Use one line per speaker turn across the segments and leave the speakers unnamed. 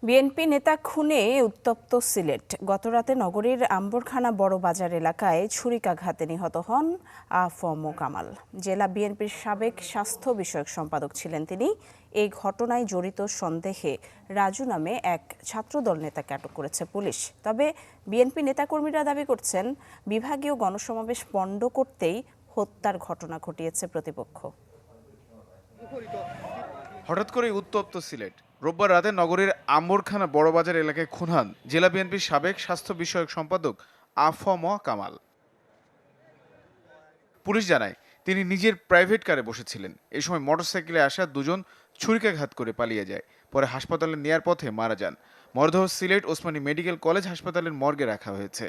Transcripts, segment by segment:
BNP নেতা খুনে উত্তপ্ত সিলেট। গতরাতে নগরীর আম্বরখানা বড় বাজার এলাকায় ছুরিকাঘাতে নিহত হন আ.ফ.ম. কামাল। জেলা বিএনপির সাবেক স্বাস্থ্য বিষয়ক সম্পাদক ছিলেন তিনি। এই ঘটনায় জড়িত সন্দেহে রাজু নামে এক ছাত্রদল নেতাকে আটক করেছে পুলিশ। তবে বিএনপি নেতাকর্মীরা দাবি করছেন, বিভাগীয় গণসমাবেশ পণ্ড করতেই হত্যার ঘটনা ঘটিয়েছে প্রতিপক্ষ।
হঠাৎ করে উত্তপ্ত সিলেট। রোববার রাতে নগরীর আম্বরখানা বড়বাজার এলাকায় খুন হন জেলা বিএনপির সাবেক স্বাস্থ্য বিষয়ক সম্পাদক আ.ফ.ম. কামাল। পুলিশ জানায়, তিনি নিজের প্রাইভেট কারে বসেছিলেন। এই সময় মোটরসাইকেলে আসা দুজন ছুরিকাঘাত করে পালিয়ে যায়। পরে হাসপাতালে নেয়ার পথে মারা যান। মরদেহ সিলেট ওসমানী মেডিকেল কলেজ হাসপাতালের মর্গে রাখা হয়েছে।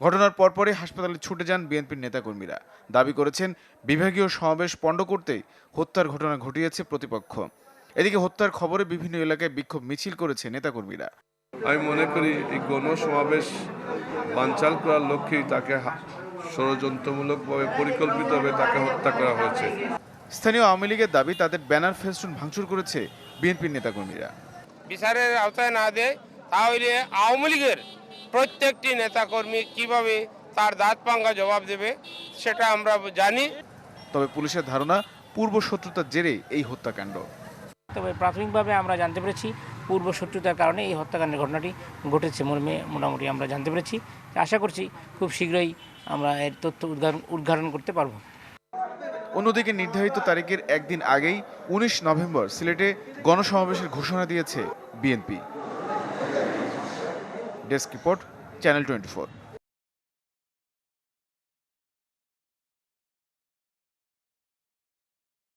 ঘটনার পরপরই হাসপাতালে ছুটে যান বিএনপির নেতাকর্মীরা। দাবি করেছেন, বিভাগীয় সমাবেশ পণ্ড করতেই হত্যার ঘটনা ঘটিয়েছে প্রতিপক্ষ। এদিকে হত্যার খবরে বিভিন্ন এলাকায় বিক্ষোভ মিছিল করেছে নেতাকর্মীরা।
আমি মনে করি এই গণসমাবেশ বানচাল করার লক্ষ্যেই তাকে ষড়যন্ত্রমূলকভাবে পরিকল্পিতভাবে তাকে হত্যা করা হয়েছে।
স্থানীয় আওয়ামী লীগের দাবি, তাদের ব্যানার ফেস্টুন ভাঙচুর করেছে বিএনপির নেতাকর্মীরা।
বিচারের আওতায় না দেয় তাহলে আওয়ামী লীগের প্রত্যেকটি নেতাকর্মী কিভাবে তার দাঁত ভাঙা জবাব দেবে সেটা আমরা জানি।
তবে পুলিশের ধারণা, পূর্ব শত্রুতার জেরে এই হত্যাকাণ্ড।
তবে প্রাথমিকভাবে আমরা জানতে পেরেছি পূর্ব শত্রুতার কারণে এই হত্যাকাণ্ডের ঘটনাটি ঘটেছে মর্মে মোটামুটি আমরা জানতে পেরেছি। আশা করছি খুব শীঘ্রই আমরা এর তথ্য উদ্ঘাটন করতে পারব।
অন্যদিকে নির্ধারিত তারিখের একদিন আগেই ১৯ নভেম্বর সিলেটে গণসমাবেশের ঘোষণা দিয়েছে বিএনপি। Desk report, channel 24।